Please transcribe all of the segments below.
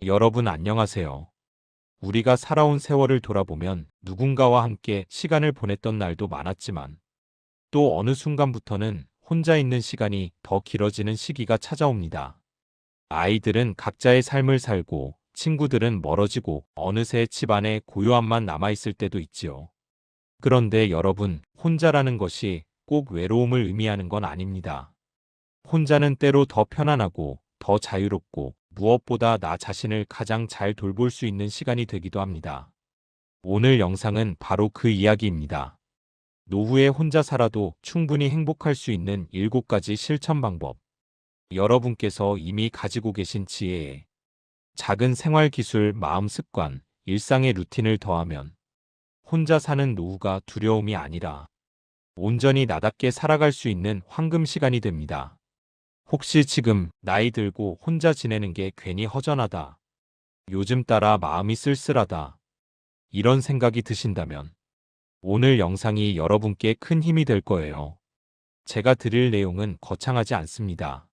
여러분 안녕하세요. 우리가 살아온 세월을 돌아보면 누군가와 함께 시간을 보냈던 날도 많았지만 또 어느 순간부터는 혼자 있는 시간이 더 길어지는 시기가 찾아옵니다. 아이들은 각자의 삶을 살고 친구들은 멀어지고 어느새 집안에 고요함만 남아있을 때도 있지요. 그런데 여러분, 혼자라는 것이 꼭 외로움을 의미하는 건 아닙니다. 혼자는 때로 더 편안하고 더 자유롭고 무엇보다 나 자신을 가장 잘 돌볼 수 있는 시간이 되기도 합니다. 오늘 영상은 바로 그 이야기입니다. 노후에 혼자 살아도 충분히 행복할 수 있는 7가지 실천 방법. 여러분께서 이미 가지고 계신 지혜에 작은 생활 기술, 마음 습관, 일상의 루틴을 더하면 혼자 사는 노후가 두려움이 아니라 온전히 나답게 살아갈 수 있는 황금 시간이 됩니다. 혹시 지금 나이 들고 혼자 지내는 게 괜히 허전하다, 요즘 따라 마음이 쓸쓸하다, 이런 생각이 드신다면 오늘 영상이 여러분께 큰 힘이 될 거예요. 제가 드릴 내용은 거창하지 않습니다.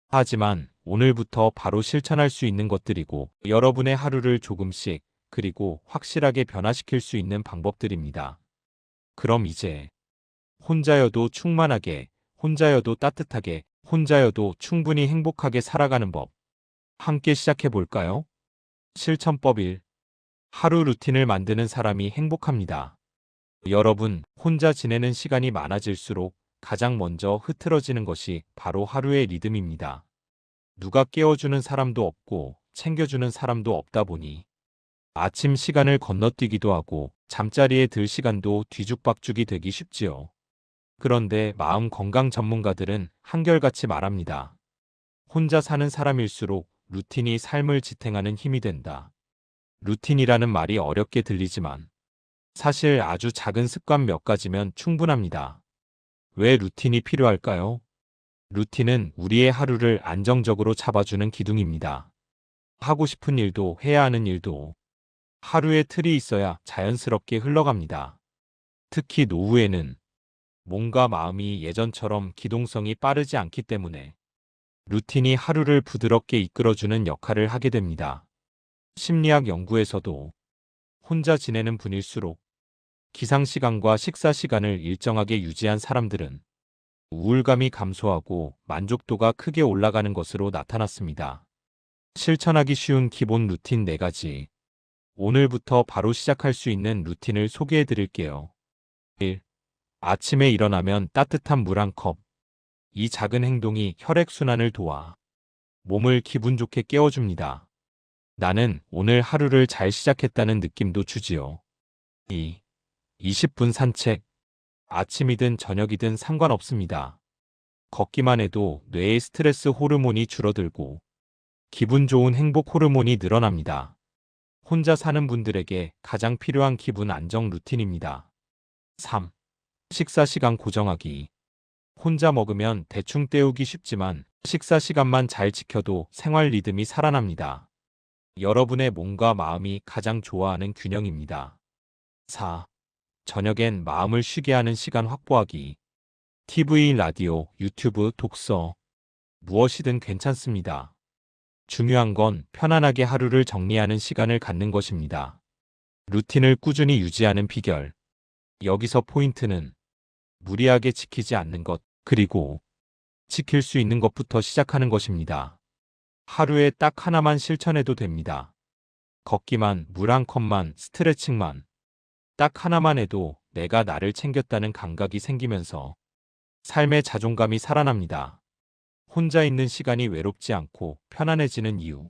하지만 오늘부터 바로 실천할 수 있는 것들이고 여러분의 하루를 조금씩 그리고 확실하게 변화시킬 수 있는 방법들입니다. 그럼 이제 혼자여도 충만하게, 혼자여도 따뜻하게, 혼자여도 충분히 행복하게 살아가는 법. 함께 시작해 볼까요? 실천법 1. 하루 루틴을 만드는 사람이 행복합니다. 여러분, 혼자 지내는 시간이 많아질수록 가장 먼저 흐트러지는 것이 바로 하루의 리듬입니다. 누가 깨워주는 사람도 없고 챙겨주는 사람도 없다 보니 아침 시간을 건너뛰기도 하고 잠자리에 들 시간도 뒤죽박죽이 되기 쉽지요. 그런데 마음 건강 전문가들은 한결같이 말합니다. 혼자 사는 사람일수록 루틴이 삶을 지탱하는 힘이 된다. 루틴이라는 말이 어렵게 들리지만 사실 아주 작은 습관 몇 가지면 충분합니다. 왜 루틴이 필요할까요? 루틴은 우리의 하루를 안정적으로 잡아주는 기둥입니다. 하고 싶은 일도 해야 하는 일도 하루에 틀이 있어야 자연스럽게 흘러갑니다. 특히 노후에는 몸과 마음이 예전처럼 기동성이 빠르지 않기 때문에 루틴이 하루를 부드럽게 이끌어주는 역할을 하게 됩니다. 심리학 연구에서도 혼자 지내는 분일수록 기상시간과 식사시간을 일정하게 유지한 사람들은 우울감이 감소하고 만족도가 크게 올라가는 것으로 나타났습니다. 실천하기 쉬운 기본 루틴 4가지. 오늘부터 바로 시작할 수 있는 루틴을 소개해 드릴게요. 1. 아침에 일어나면 따뜻한 물 한 컵. 이 작은 행동이 혈액순환을 도와 몸을 기분 좋게 깨워줍니다. 나는 오늘 하루를 잘 시작했다는 느낌도 주지요. 2. 20분 산책. 아침이든 저녁이든 상관없습니다. 걷기만 해도 뇌의 스트레스 호르몬이 줄어들고 기분 좋은 행복 호르몬이 늘어납니다. 혼자 사는 분들에게 가장 필요한 기분 안정 루틴입니다. 3. 식사 시간 고정하기. 혼자 먹으면 대충 때우기 쉽지만 식사 시간만 잘 지켜도 생활 리듬이 살아납니다. 여러분의 몸과 마음이 가장 좋아하는 균형입니다. 4. 저녁엔 마음을 쉬게 하는 시간 확보하기. TV, 라디오, 유튜브, 독서. 무엇이든 괜찮습니다. 중요한 건 편안하게 하루를 정리하는 시간을 갖는 것입니다. 루틴을 꾸준히 유지하는 비결. 여기서 포인트는 무리하게 지키지 않는 것, 그리고 지킬 수 있는 것부터 시작하는 것입니다. 하루에 딱 하나만 실천해도 됩니다. 걷기만, 물 한 컵만, 스트레칭만. 딱 하나만 해도 내가 나를 챙겼다는 감각이 생기면서 삶의 자존감이 살아납니다. 혼자 있는 시간이 외롭지 않고 편안해지는 이유.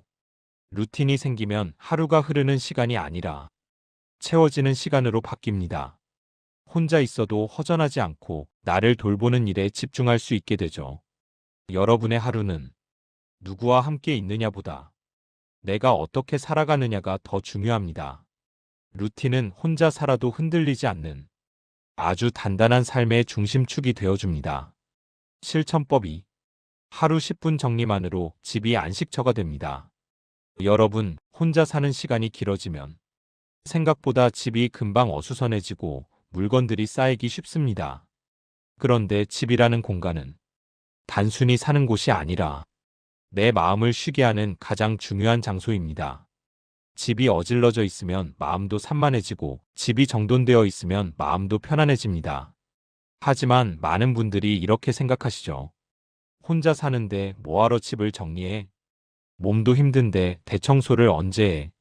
루틴이 생기면 하루가 흐르는 시간이 아니라 채워지는 시간으로 바뀝니다. 혼자 있어도 허전하지 않고 나를 돌보는 일에 집중할 수 있게 되죠. 여러분의 하루는 누구와 함께 있느냐보다 내가 어떻게 살아가느냐가 더 중요합니다. 루틴은 혼자 살아도 흔들리지 않는 아주 단단한 삶의 중심축이 되어줍니다. 실천법 2. 하루 10분 정리만으로 집이 안식처가 됩니다. 여러분, 혼자 사는 시간이 길어지면 생각보다 집이 금방 어수선해지고 물건들이 쌓이기 쉽습니다. 그런데 집이라는 공간은 단순히 사는 곳이 아니라 내 마음을 쉬게 하는 가장 중요한 장소입니다. 집이 어질러져 있으면 마음도 산만해지고 집이 정돈되어 있으면 마음도 편안해집니다. 하지만 많은 분들이 이렇게 생각하시죠. 혼자 사는데 뭐하러 집을 정리해? 몸도 힘든데 대청소를 언제 해?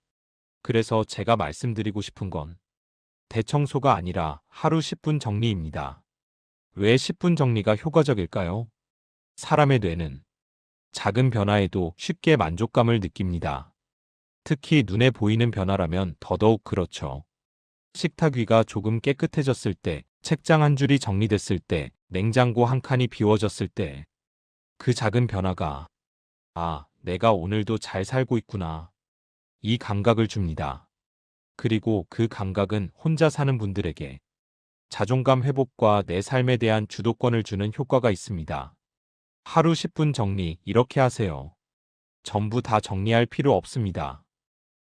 그래서 제가 말씀드리고 싶은 건 대청소가 아니라 하루 10분 정리입니다. 왜 10분 정리가 효과적일까요? 사람의 뇌는 작은 변화에도 쉽게 만족감을 느낍니다. 특히 눈에 보이는 변화라면 더더욱 그렇죠. 식탁 위가 조금 깨끗해졌을 때, 책장 한 줄이 정리됐을 때, 냉장고 한 칸이 비워졌을 때, 그 작은 변화가, 아, 내가 오늘도 잘 살고 있구나. 이 감각을 줍니다. 그리고 그 감각은 혼자 사는 분들에게 자존감 회복과 내 삶에 대한 주도권을 주는 효과가 있습니다. 하루 10분 정리 이렇게 하세요. 전부 다 정리할 필요 없습니다.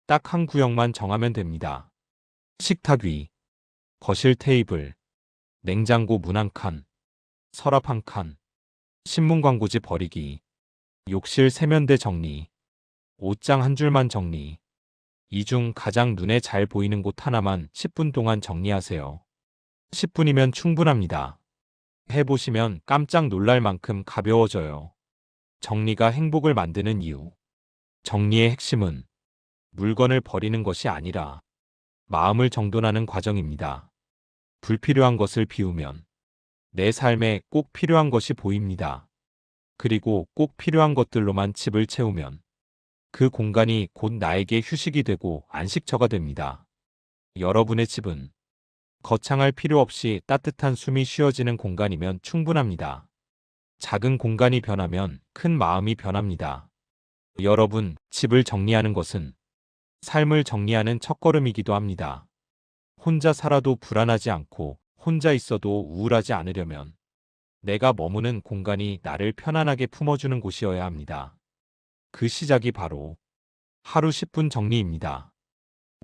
딱 한 구역만 정하면 됩니다. 식탁 위, 거실 테이블, 냉장고 문 한 칸, 서랍 한 칸, 신문 광고지 버리기, 욕실 세면대 정리, 옷장 한 줄만 정리. 이 중 가장 눈에 잘 보이는 곳 하나만 10분 동안 정리하세요. 10분이면 충분합니다. 해보시면 깜짝 놀랄 만큼 가벼워져요. 정리가 행복을 만드는 이유. 정리의 핵심은 물건을 버리는 것이 아니라 마음을 정돈하는 과정입니다. 불필요한 것을 비우면 내 삶에 꼭 필요한 것이 보입니다. 그리고 꼭 필요한 것들로만 집을 채우면 그 공간이 곧 나에게 휴식이 되고 안식처가 됩니다. 여러분의 집은 거창할 필요 없이 따뜻한 숨이 쉬어지는 공간이면 충분합니다. 작은 공간이 변하면 큰 마음이 변합니다. 여러분, 집을 정리하는 것은 삶을 정리하는 첫걸음이기도 합니다. 혼자 살아도 불안하지 않고 혼자 있어도 우울하지 않으려면 내가 머무는 공간이 나를 편안하게 품어주는 곳이어야 합니다. 그 시작이 바로 하루 10분 정리입니다.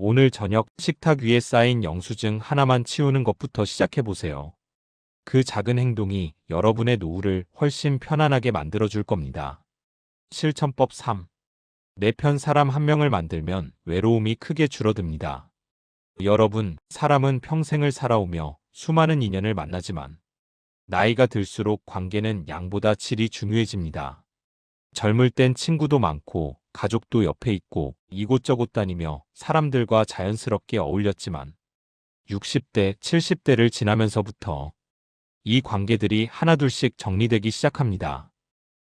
오늘 저녁 식탁 위에 쌓인 영수증 하나만 치우는 것부터 시작해보세요. 그 작은 행동이 여러분의 노후를 훨씬 편안하게 만들어줄 겁니다. 실천법 3. 내 편 사람 한 명을 만들면 외로움이 크게 줄어듭니다. 여러분, 사람은 평생을 살아오며 수많은 인연을 만나지만 나이가 들수록 관계는 양보다 질이 중요해집니다. 젊을 땐 친구도 많고 가족도 옆에 있고 이곳저곳 다니며 사람들과 자연스럽게 어울렸지만 60대, 70대를 지나면서부터 이 관계들이 하나둘씩 정리되기 시작합니다.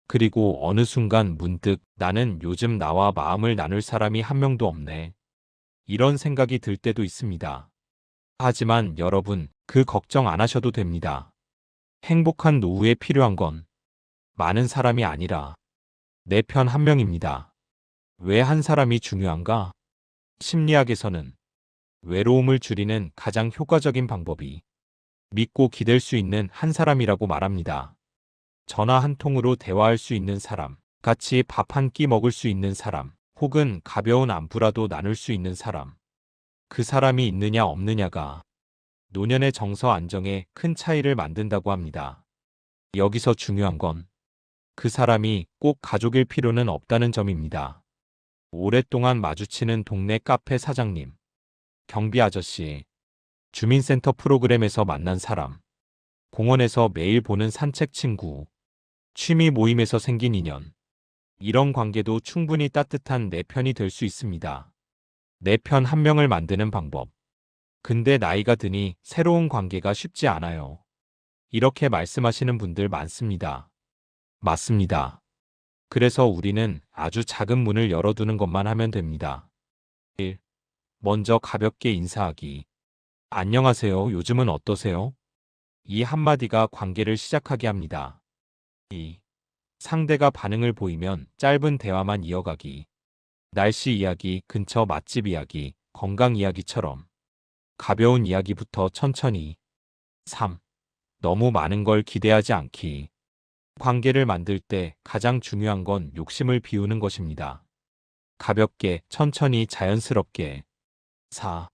그리고 어느 순간 문득 나는 요즘 나와 마음을 나눌 사람이 한 명도 없네. 이런 생각이 들 때도 있습니다. 하지만 여러분, 그 걱정 안 하셔도 됩니다. 행복한 노후에 필요한 건 많은 사람이 아니라 내 편 한 명입니다. 왜 한 사람이 중요한가? 심리학에서는 외로움을 줄이는 가장 효과적인 방법이 믿고 기댈 수 있는 한 사람이라고 말합니다. 전화 한 통으로 대화할 수 있는 사람, 같이 밥 한 끼 먹을 수 있는 사람, 혹은 가벼운 안부라도 나눌 수 있는 사람. 그 사람이 있느냐 없느냐가 노년의 정서 안정에 큰 차이를 만든다고 합니다. 여기서 중요한 건 그 사람이 꼭 가족일 필요는 없다는 점입니다. 오랫동안 마주치는 동네 카페 사장님, 경비 아저씨, 주민센터 프로그램에서 만난 사람, 공원에서 매일 보는 산책 친구, 취미 모임에서 생긴 인연. 이런 관계도 충분히 따뜻한 내 편이 될 수 있습니다. 내 편 한 명을 만드는 방법. 근데 나이가 드니 새로운 관계가 쉽지 않아요. 이렇게 말씀하시는 분들 많습니다. 맞습니다. 그래서 우리는 아주 작은 문을 열어두는 것만 하면 됩니다. 1. 먼저 가볍게 인사하기. 안녕하세요. 요즘은 어떠세요? 이 한마디가 관계를 시작하게 합니다. 2. 상대가 반응을 보이면 짧은 대화만 이어가기. 날씨 이야기, 근처 맛집 이야기, 건강 이야기처럼 가벼운 이야기부터 천천히. 3. 너무 많은 걸 기대하지 않기. 관계를 만들 때 가장 중요한 건 욕심을 비우는 것입니다. 가볍게, 천천히, 자연스럽게. 4.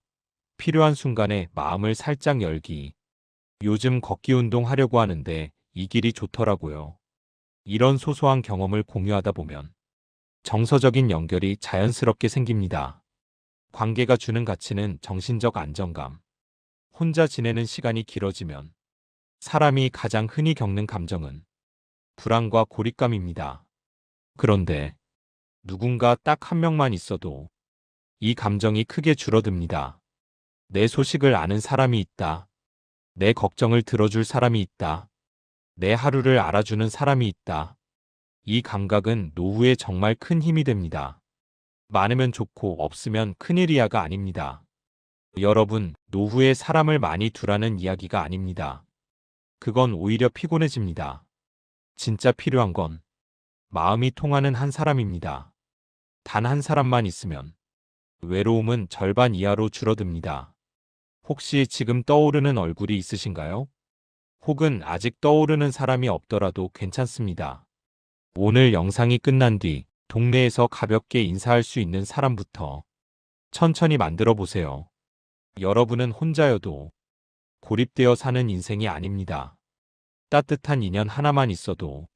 필요한 순간에 마음을 살짝 열기. 요즘 걷기 운동 하려고 하는데 이 길이 좋더라고요. 이런 소소한 경험을 공유하다 보면 정서적인 연결이 자연스럽게 생깁니다. 관계가 주는 가치는 정신적 안정감. 혼자 지내는 시간이 길어지면 사람이 가장 흔히 겪는 감정은 불안과 고립감입니다. 그런데 누군가 딱 한 명만 있어도 이 감정이 크게 줄어듭니다. 내 소식을 아는 사람이 있다. 내 걱정을 들어줄 사람이 있다. 내 하루를 알아주는 사람이 있다. 이 감각은 노후에 정말 큰 힘이 됩니다. 많으면 좋고 없으면 큰일이야가 아닙니다. 여러분, 노후에 사람을 많이 두라는 이야기가 아닙니다. 그건 오히려 피곤해집니다. 진짜 필요한 건 마음이 통하는 한 사람입니다. 단 한 사람만 있으면 외로움은 절반 이하로 줄어듭니다. 혹시 지금 떠오르는 얼굴이 있으신가요? 혹은 아직 떠오르는 사람이 없더라도 괜찮습니다. 오늘 영상이 끝난 뒤 동네에서 가볍게 인사할 수 있는 사람부터 천천히 만들어 보세요. 여러분은 혼자여도 고립되어 사는 인생이 아닙니다. 따뜻한 인연 하나만 있어도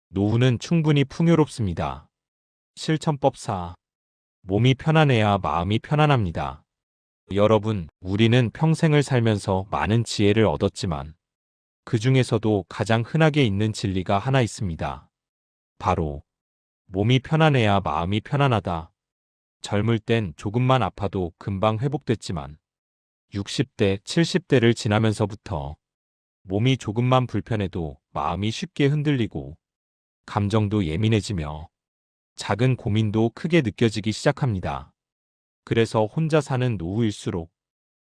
노후는 충분히 풍요롭습니다. 실천법 4. 몸이 편안해야 마음이 편안합니다. 여러분, 우리는 평생을 살면서 많은 지혜를 얻었지만 그 중에서도 가장 흔하게 있는 진리가 하나 있습니다. 바로 몸이 편안해야 마음이 편안하다. 젊을 땐 조금만 아파도 금방 회복됐지만 60대, 70대를 지나면서부터 몸이 조금만 불편해도 마음이 쉽게 흔들리고 감정도 예민해지며 작은 고민도 크게 느껴지기 시작합니다. 그래서 혼자 사는 노후일수록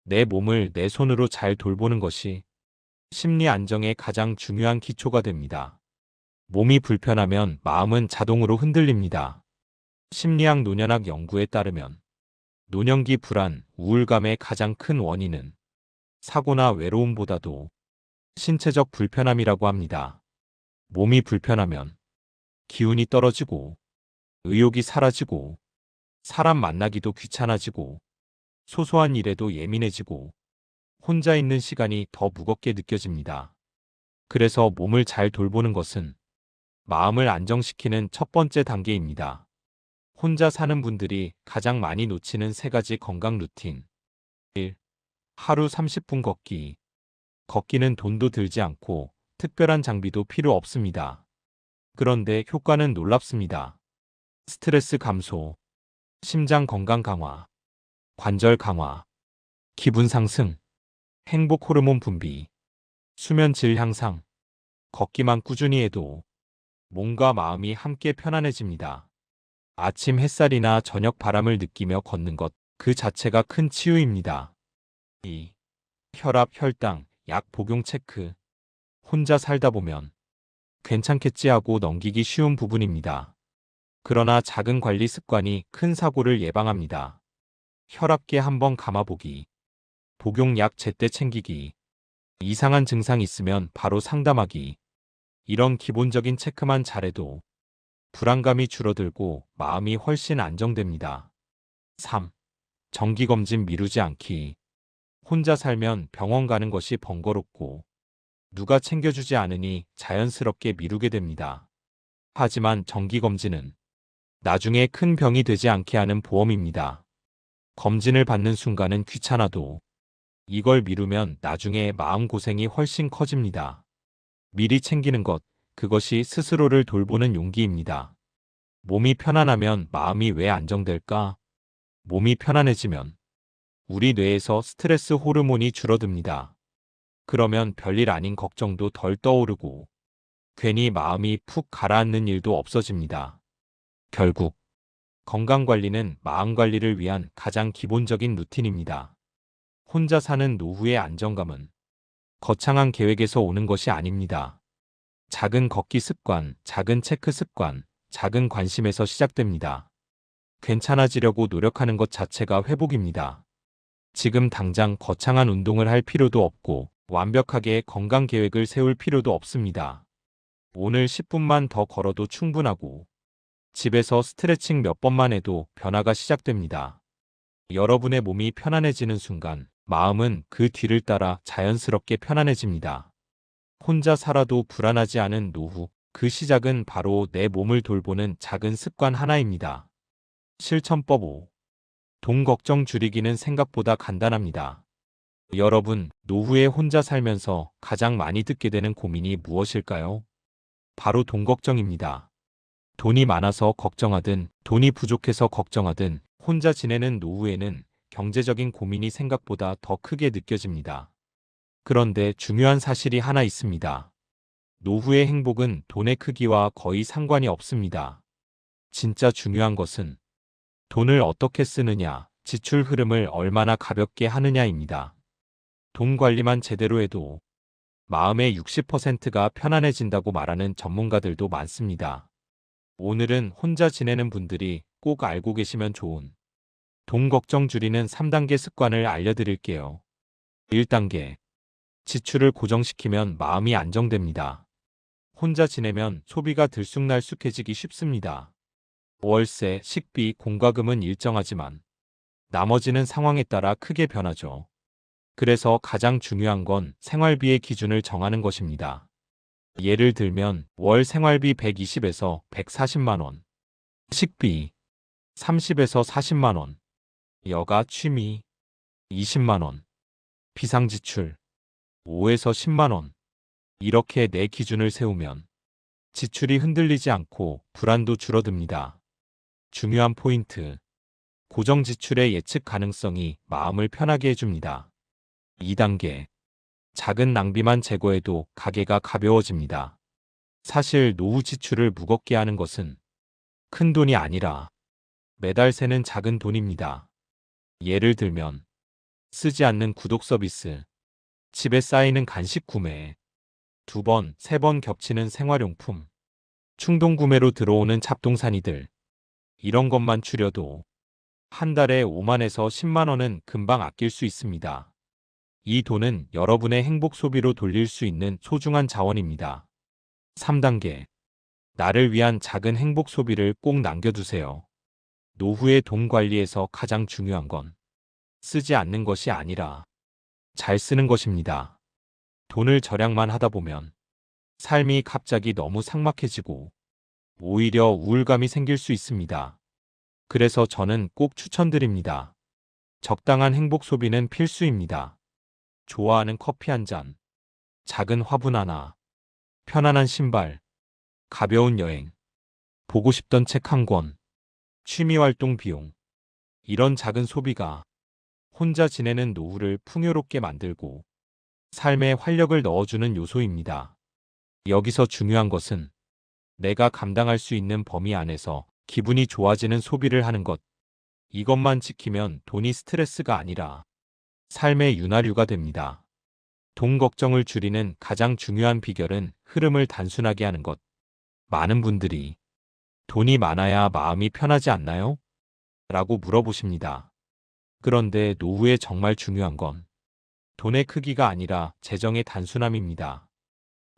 내 몸을 내 손으로 잘 돌보는 것이 심리 안정의 가장 중요한 기초가 됩니다. 몸이 불편하면 마음은 자동으로 흔들립니다. 심리학 노년학 연구에 따르면 노년기 불안, 우울감의 가장 큰 원인은 사고나 외로움보다도 신체적 불편함이라고 합니다. 몸이 불편하면 기운이 떨어지고 의욕이 사라지고 사람 만나기도 귀찮아지고 소소한 일에도 예민해지고 혼자 있는 시간이 더 무겁게 느껴집니다. 그래서 몸을 잘 돌보는 것은 마음을 안정시키는 첫 번째 단계입니다. 혼자 사는 분들이 가장 많이 놓치는 3가지 건강 루틴. 1. 하루 30분 걷기. 걷기는 돈도 들지 않고 특별한 장비도 필요 없습니다. 그런데 효과는 놀랍습니다. 스트레스 감소, 심장 건강 강화, 관절 강화, 기분 상승, 행복 호르몬 분비, 수면 질 향상. 걷기만 꾸준히 해도 몸과 마음이 함께 편안해집니다. 아침 햇살이나 저녁 바람을 느끼며 걷는 것 그 자체가 큰 치유입니다. 2. 혈압, 혈당, 약 복용 체크. 혼자 살다 보면 괜찮겠지 하고 넘기기 쉬운 부분입니다. 그러나 작은 관리 습관이 큰 사고를 예방합니다. 혈압계 한번 감아보기, 복용약 제때 챙기기, 이상한 증상 있으면 바로 상담하기. 이런 기본적인 체크만 잘해도 불안감이 줄어들고 마음이 훨씬 안정됩니다. 3. 정기검진 미루지 않기. 혼자 살면 병원 가는 것이 번거롭고 누가 챙겨주지 않으니 자연스럽게 미루게 됩니다. 하지만 정기검진은 나중에 큰 병이 되지 않게 하는 보험입니다. 검진을 받는 순간은 귀찮아도 이걸 미루면 나중에 마음고생이 훨씬 커집니다. 미리 챙기는 것, 그것이 스스로를 돌보는 용기입니다. 몸이 편안하면 마음이 왜 안정될까? 몸이 편안해지면 우리 뇌에서 스트레스 호르몬이 줄어듭니다. 그러면 별일 아닌 걱정도 덜 떠오르고 괜히 마음이 푹 가라앉는 일도 없어집니다. 결국 건강관리는 마음관리를 위한 가장 기본적인 루틴입니다. 혼자 사는 노후의 안정감은 거창한 계획에서 오는 것이 아닙니다. 작은 걷기 습관, 작은 체크 습관, 작은 관심에서 시작됩니다. 괜찮아지려고 노력하는 것 자체가 회복입니다. 지금 당장 거창한 운동을 할 필요도 없고 완벽하게 건강 계획을 세울 필요도 없습니다. 오늘 10분만 더 걸어도 충분하고 집에서 스트레칭 몇 번만 해도 변화가 시작됩니다. 여러분의 몸이 편안해지는 순간 마음은 그 뒤를 따라 자연스럽게 편안해집니다. 혼자 살아도 불안하지 않은 노후, 그 시작은 바로 내 몸을 돌보는 작은 습관 하나입니다. 실천법 5. 돈 걱정 줄이기는 생각보다 간단합니다. 여러분, 노후에 혼자 살면서 가장 많이 듣게 되는 고민이 무엇일까요? 바로 돈 걱정입니다. 돈이 많아서 걱정하든, 돈이 부족해서 걱정하든, 혼자 지내는 노후에는 경제적인 고민이 생각보다 더 크게 느껴집니다. 그런데 중요한 사실이 하나 있습니다. 노후의 행복은 돈의 크기와 거의 상관이 없습니다. 진짜 중요한 것은 돈을 어떻게 쓰느냐, 지출 흐름을 얼마나 가볍게 하느냐입니다. 돈 관리만 제대로 해도 마음의 60%가 편안해진다고 말하는 전문가들도 많습니다. 오늘은 혼자 지내는 분들이 꼭 알고 계시면 좋은 돈 걱정 줄이는 3단계 습관을 알려드릴게요. 1단계. 지출을 고정시키면 마음이 안정됩니다. 혼자 지내면 소비가 들쑥날쑥해지기 쉽습니다. 월세, 식비, 공과금은 일정하지만 나머지는 상황에 따라 크게 변하죠. 그래서 가장 중요한 건 생활비의 기준을 정하는 것입니다. 예를 들면 월 생활비 120에서 140만 원, 식비 30에서 40만 원, 여가 취미 20만 원, 비상지출 5에서 10만 원. 이렇게 내 기준을 세우면 지출이 흔들리지 않고 불안도 줄어듭니다. 중요한 포인트. 고정 지출의 예측 가능성이 마음을 편하게 해줍니다. 2단계. 작은 낭비만 제거해도 가게가 가벼워집니다. 사실 노후 지출을 무겁게 하는 것은 큰 돈이 아니라 매달 새는 작은 돈입니다. 예를 들면 쓰지 않는 구독 서비스, 집에 쌓이는 간식 구매, 2번, 3번 겹치는 생활용품, 충동 구매로 들어오는 잡동사니들, 이런 것만 줄여도 한 달에 5만에서 10만 원은 금방 아낄 수 있습니다. 이 돈은 여러분의 행복 소비로 돌릴 수 있는 소중한 자원입니다. 3단계. 나를 위한 작은 행복 소비를 꼭 남겨두세요. 노후의 돈 관리에서 가장 중요한 건 쓰지 않는 것이 아니라 잘 쓰는 것입니다. 돈을 절약만 하다 보면 삶이 갑자기 너무 삭막해지고 오히려 우울감이 생길 수 있습니다. 그래서 저는 꼭 추천드립니다. 적당한 행복 소비는 필수입니다. 좋아하는 커피 한 잔, 작은 화분 하나, 편안한 신발, 가벼운 여행, 보고 싶던 책 한 권, 취미활동 비용. 이런 작은 소비가 혼자 지내는 노후를 풍요롭게 만들고 삶에 활력을 넣어주는 요소입니다. 여기서 중요한 것은 내가 감당할 수 있는 범위 안에서 기분이 좋아지는 소비를 하는 것. 이것만 지키면 돈이 스트레스가 아니라 삶의 윤활유가 됩니다. 돈 걱정을 줄이는 가장 중요한 비결은 흐름을 단순하게 하는 것. 많은 분들이 돈이 많아야 마음이 편하지 않나요? 라고 물어보십니다. 그런데 노후에 정말 중요한 건 돈의 크기가 아니라 재정의 단순함입니다.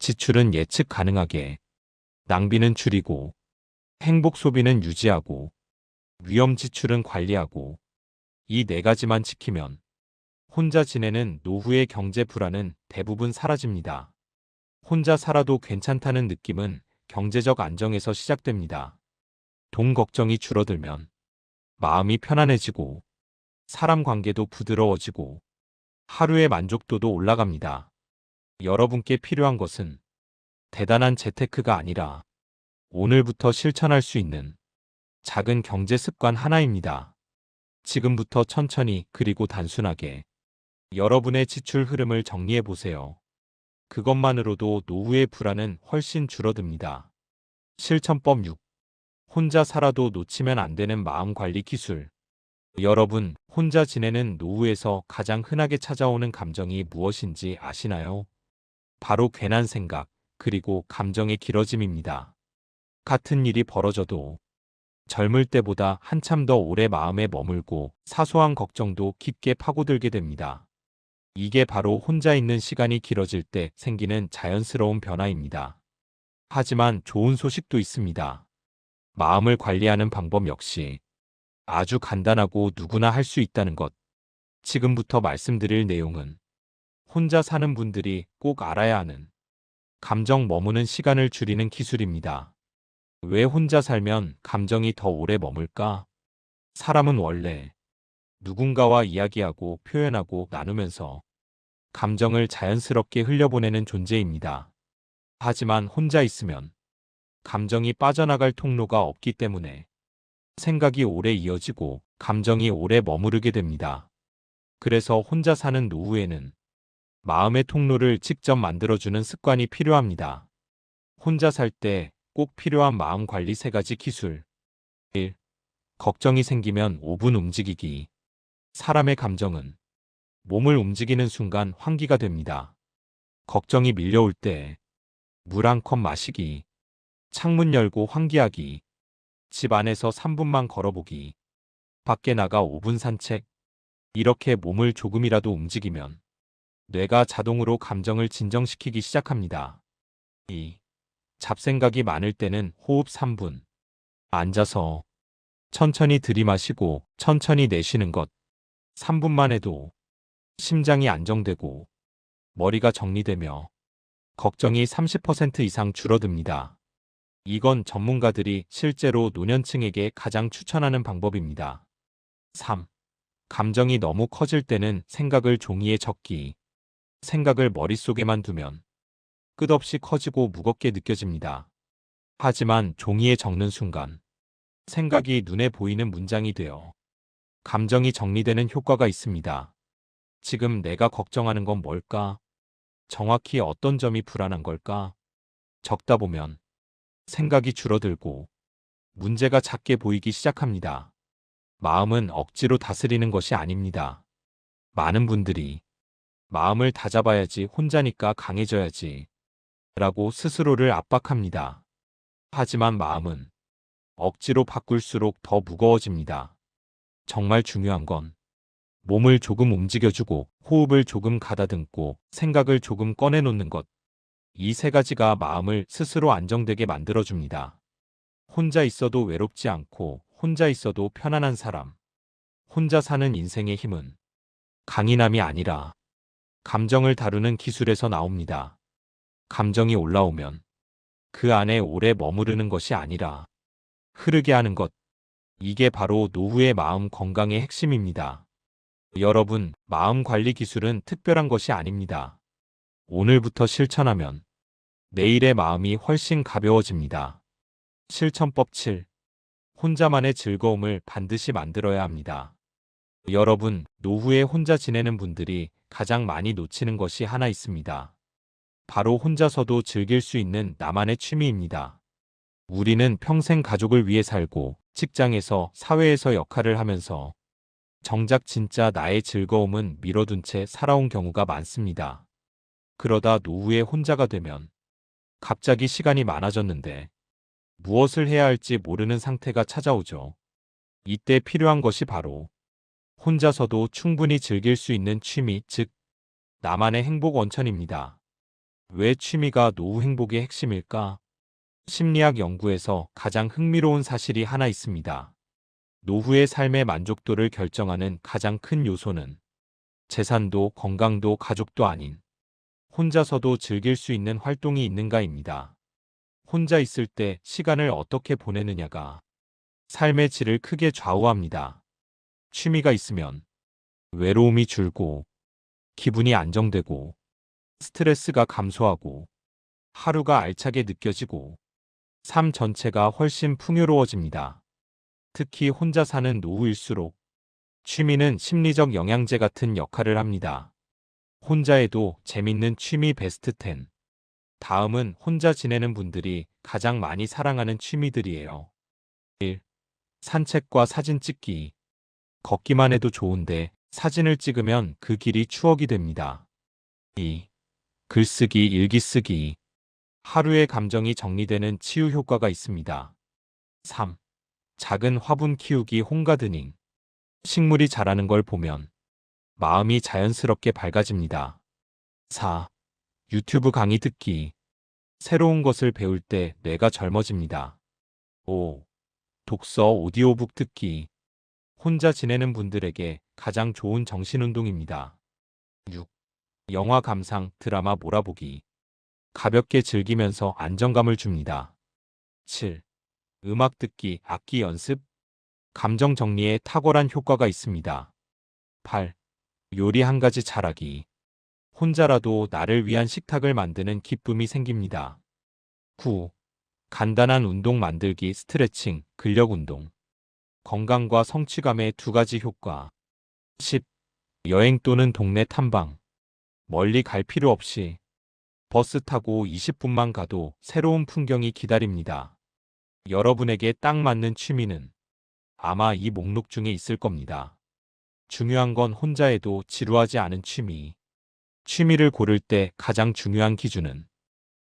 지출은 예측 가능하게, 낭비는 줄이고, 행복 소비는 유지하고, 위험 지출은 관리하고, 이 4가지만 지키면 혼자 지내는 노후의 경제 불안은 대부분 사라집니다. 혼자 살아도 괜찮다는 느낌은 경제적 안정에서 시작됩니다. 돈 걱정이 줄어들면 마음이 편안해지고 사람 관계도 부드러워지고 하루의 만족도도 올라갑니다. 여러분께 필요한 것은 대단한 재테크가 아니라 오늘부터 실천할 수 있는 작은 경제 습관 하나입니다. 지금부터 천천히 그리고 단순하게 여러분의 지출 흐름을 정리해 보세요. 그것만으로도 노후의 불안은 훨씬 줄어듭니다. 실천법 6. 혼자 살아도 놓치면 안 되는 마음 관리 기술. 여러분, 혼자 지내는 노후에서 가장 흔하게 찾아오는 감정이 무엇인지 아시나요? 바로 괜한 생각, 그리고 감정의 길어짐입니다. 같은 일이 벌어져도 젊을 때보다 한참 더 오래 마음에 머물고 사소한 걱정도 깊게 파고들게 됩니다. 이게 바로 혼자 있는 시간이 길어질 때 생기는 자연스러운 변화입니다. 하지만 좋은 소식도 있습니다. 마음을 관리하는 방법 역시 아주 간단하고 누구나 할 수 있다는 것. 지금부터 말씀드릴 내용은 혼자 사는 분들이 꼭 알아야 하는 감정 머무는 시간을 줄이는 기술입니다. 왜 혼자 살면 감정이 더 오래 머물까? 사람은 원래 누군가와 이야기하고 표현하고 나누면서 감정을 자연스럽게 흘려보내는 존재입니다. 하지만 혼자 있으면 감정이 빠져나갈 통로가 없기 때문에 생각이 오래 이어지고 감정이 오래 머무르게 됩니다. 그래서 혼자 사는 노후에는 마음의 통로를 직접 만들어주는 습관이 필요합니다. 혼자 살 때 꼭 필요한 마음 관리 3가지 기술. 1. 걱정이 생기면 5분 움직이기. 사람의 감정은 몸을 움직이는 순간 환기가 됩니다. 걱정이 밀려올 때 물 한 컵 마시기, 창문 열고 환기하기, 집 안에서 3분만 걸어보기, 밖에 나가 5분 산책. 이렇게 몸을 조금이라도 움직이면 뇌가 자동으로 감정을 진정시키기 시작합니다. 2. 잡생각이 많을 때는 호흡 3분. 앉아서 천천히 들이마시고 천천히 내쉬는 것. 3분만 해도 심장이 안정되고 머리가 정리되며 걱정이 30% 이상 줄어듭니다. 이건 전문가들이 실제로 노년층에게 가장 추천하는 방법입니다. 3. 감정이 너무 커질 때는 생각을 종이에 적기. 생각을 머릿속에만 두면 끝없이 커지고 무겁게 느껴집니다. 하지만 종이에 적는 순간 생각이 눈에 보이는 문장이 되어 감정이 정리되는 효과가 있습니다. 지금 내가 걱정하는 건 뭘까? 정확히 어떤 점이 불안한 걸까? 적다 보면 생각이 줄어들고 문제가 작게 보이기 시작합니다. 마음은 억지로 다스리는 것이 아닙니다. 많은 분들이 마음을 다잡아야지, 혼자니까 강해져야지 라고 스스로를 압박합니다. 하지만 마음은 억지로 바꿀수록 더 무거워집니다. 정말 중요한 건 몸을 조금 움직여주고 호흡을 조금 가다듬고 생각을 조금 꺼내놓는 것. 이 3가지가 마음을 스스로 안정되게 만들어줍니다. 혼자 있어도 외롭지 않고 혼자 있어도 편안한 사람. 혼자 사는 인생의 힘은 강인함이 아니라 감정을 다루는 기술에서 나옵니다. 감정이 올라오면 그 안에 오래 머무르는 것이 아니라 흐르게 하는 것. 이게 바로 노후의 마음 건강의 핵심입니다. 여러분, 마음 관리 기술은 특별한 것이 아닙니다. 오늘부터 실천하면 내일의 마음이 훨씬 가벼워집니다. 실천법 7. 혼자만의 즐거움을 반드시 만들어야 합니다. 여러분, 노후에 혼자 지내는 분들이 가장 많이 놓치는 것이 하나 있습니다. 바로 혼자서도 즐길 수 있는 나만의 취미입니다. 우리는 평생 가족을 위해 살고 직장에서 사회에서 역할을 하면서 정작 진짜 나의 즐거움은 미뤄둔 채 살아온 경우가 많습니다. 그러다 노후에 혼자가 되면 갑자기 시간이 많아졌는데 무엇을 해야 할지 모르는 상태가 찾아오죠. 이때 필요한 것이 바로 혼자서도 충분히 즐길 수 있는 취미, 즉 나만의 행복 원천입니다. 왜 취미가 노후 행복의 핵심일까? 심리학 연구에서 가장 흥미로운 사실이 하나 있습니다. 노후의 삶의 만족도를 결정하는 가장 큰 요소는 재산도 건강도 가족도 아닌 혼자서도 즐길 수 있는 활동이 있는가입니다. 혼자 있을 때 시간을 어떻게 보내느냐가 삶의 질을 크게 좌우합니다. 취미가 있으면 외로움이 줄고 기분이 안정되고 스트레스가 감소하고 하루가 알차게 느껴지고 삶 전체가 훨씬 풍요로워집니다. 특히 혼자 사는 노후일수록 취미는 심리적 영양제 같은 역할을 합니다. 혼자 해도 재밌는 취미 베스트 10. 다음은 혼자 지내는 분들이 가장 많이 사랑하는 취미들이에요. 1. 산책과 사진 찍기. 걷기만 해도 좋은데 사진을 찍으면 그 길이 추억이 됩니다. 2. 글쓰기, 일기 쓰기. 하루의 감정이 정리되는 치유 효과가 있습니다. 3. 작은 화분 키우기, 홈가드닝. 식물이 자라는 걸 보면 마음이 자연스럽게 밝아집니다. 4. 유튜브 강의 듣기. 새로운 것을 배울 때 뇌가 젊어집니다. 5. 독서, 오디오북 듣기. 혼자 지내는 분들에게 가장 좋은 정신운동입니다. 6. 영화 감상, 드라마 몰아보기. 가볍게 즐기면서 안정감을 줍니다. 7. 음악 듣기, 악기 연습, 감정 정리에 탁월한 효과가 있습니다. 8. 요리 한 가지 잘하기. 혼자라도 나를 위한 식탁을 만드는 기쁨이 생깁니다. 9. 간단한 운동 만들기, 스트레칭, 근력 운동. 건강과 성취감의 두 가지 효과. 10. 여행 또는 동네 탐방. 멀리 갈 필요 없이 버스 타고 20분만 가도 새로운 풍경이 기다립니다. 여러분에게 딱 맞는 취미는 아마 이 목록 중에 있을 겁니다. 중요한 건 혼자 해도 지루하지 않은 취미. 취미를 고를 때 가장 중요한 기준은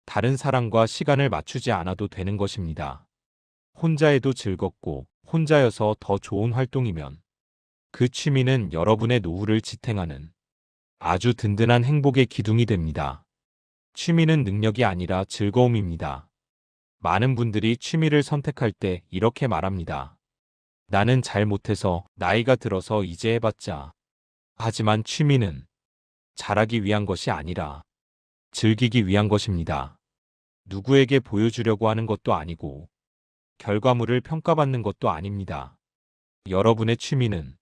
다른 사람과 시간을 맞추지 않아도 되는 것입니다. 혼자 해도 즐겁고 혼자여서 더 좋은 활동이면 그 취미는 여러분의 노후를 지탱하는 아주 든든한 행복의 기둥이 됩니다. 취미는 능력이 아니라 즐거움입니다. 많은 분들이 취미를 선택할 때 이렇게 말합니다. 나는 잘 못해서 나이가 들어서 이제 해봤자. 하지만 취미는 잘하기 위한 것이 아니라 즐기기 위한 것입니다. 누구에게 보여주려고 하는 것도 아니고 결과물을 평가받는 것도 아닙니다. 여러분의 취미는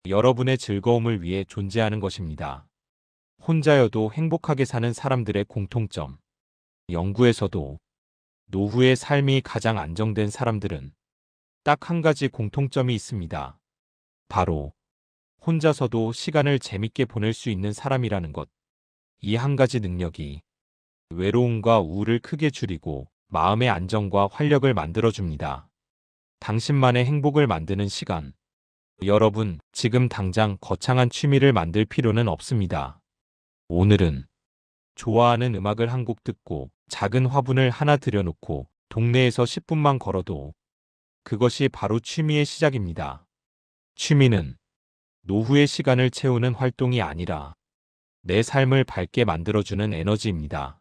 여러분의 즐거움을 위해 존재하는 것입니다. 혼자여도 행복하게 사는 사람들의 공통점. 연구에서도 노후의 삶이 가장 안정된 사람들은 딱 한 가지 공통점이 있습니다. 바로 혼자서도 시간을 재밌게 보낼 수 있는 사람이라는 것. 이 한 가지 능력이 외로움과 우울을 크게 줄이고 마음의 안정과 활력을 만들어줍니다. 당신만의 행복을 만드는 시간. 여러분, 지금 당장 거창한 취미를 만들 필요는 없습니다. 오늘은 좋아하는 음악을 한 곡 듣고 작은 화분을 하나 들여놓고 동네에서 10분만 걸어도 그것이 바로 취미의 시작입니다. 취미는 노후의 시간을 채우는 활동이 아니라 내 삶을 밝게 만들어주는 에너지입니다.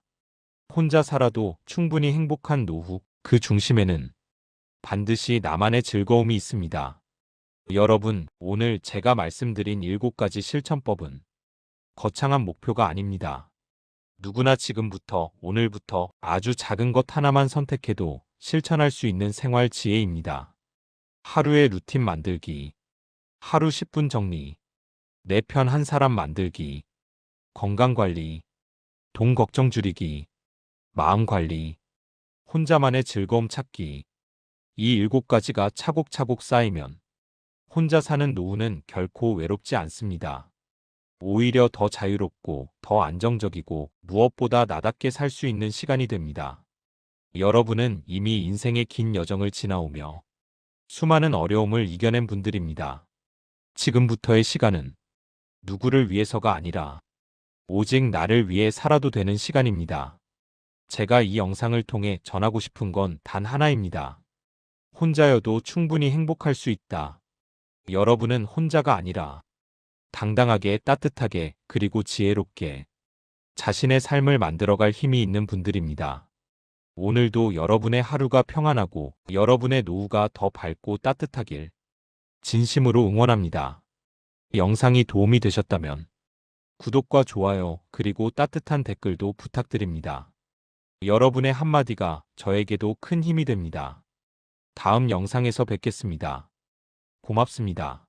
혼자 살아도 충분히 행복한 노후, 그 중심에는 반드시 나만의 즐거움이 있습니다. 여러분, 오늘 제가 말씀드린 7가지 실천법은 거창한 목표가 아닙니다. 누구나 지금부터, 오늘부터 아주 작은 것 하나만 선택해도 실천할 수 있는 생활 지혜입니다. 하루의 루틴 만들기, 하루 10분 정리, 내 편 한 사람 만들기, 건강관리, 돈 걱정 줄이기, 마음관리, 혼자만의 즐거움 찾기. 이 7가지가 차곡차곡 쌓이면 혼자 사는 노후는 결코 외롭지 않습니다. 오히려 더 자유롭고 더 안정적이고 무엇보다 나답게 살 수 있는 시간이 됩니다. 여러분은 이미 인생의 긴 여정을 지나오며 수많은 어려움을 이겨낸 분들입니다. 지금부터의 시간은 누구를 위해서가 아니라 오직 나를 위해 살아도 되는 시간입니다. 제가 이 영상을 통해 전하고 싶은 건 단 하나입니다. 혼자여도 충분히 행복할 수 있다. 여러분은 혼자가 아니라 당당하게, 따뜻하게, 그리고 지혜롭게 자신의 삶을 만들어갈 힘이 있는 분들입니다. 오늘도 여러분의 하루가 평안하고 여러분의 노후가 더 밝고 따뜻하길 진심으로 응원합니다. 영상이 도움이 되셨다면 구독과 좋아요, 그리고 따뜻한 댓글도 부탁드립니다. 여러분의 한마디가 저에게도 큰 힘이 됩니다. 다음 영상에서 뵙겠습니다. 고맙습니다.